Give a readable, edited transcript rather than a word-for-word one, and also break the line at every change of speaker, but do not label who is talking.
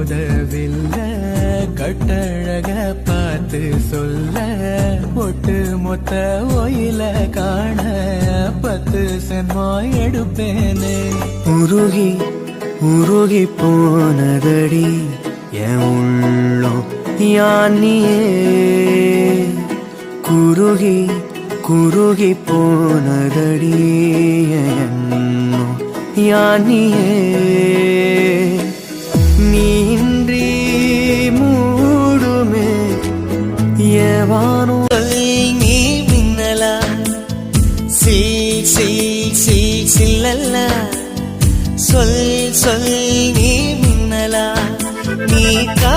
உதவில்லை கட்டழக பார்த்து சொல்ல ஒட்டு மொத்த ஒயில காண 10 சென்மா எடுப்பேனே உருகி உருகி போனதடி என் உள்ளம் யானியே குருகி குருகி போனதடி என்னும் யானியே நீன்றி மூடுமே ஏவானோ நீ மின்னலா சில்லல்ல சொல் சொல் நீ மின்னலா நீ கா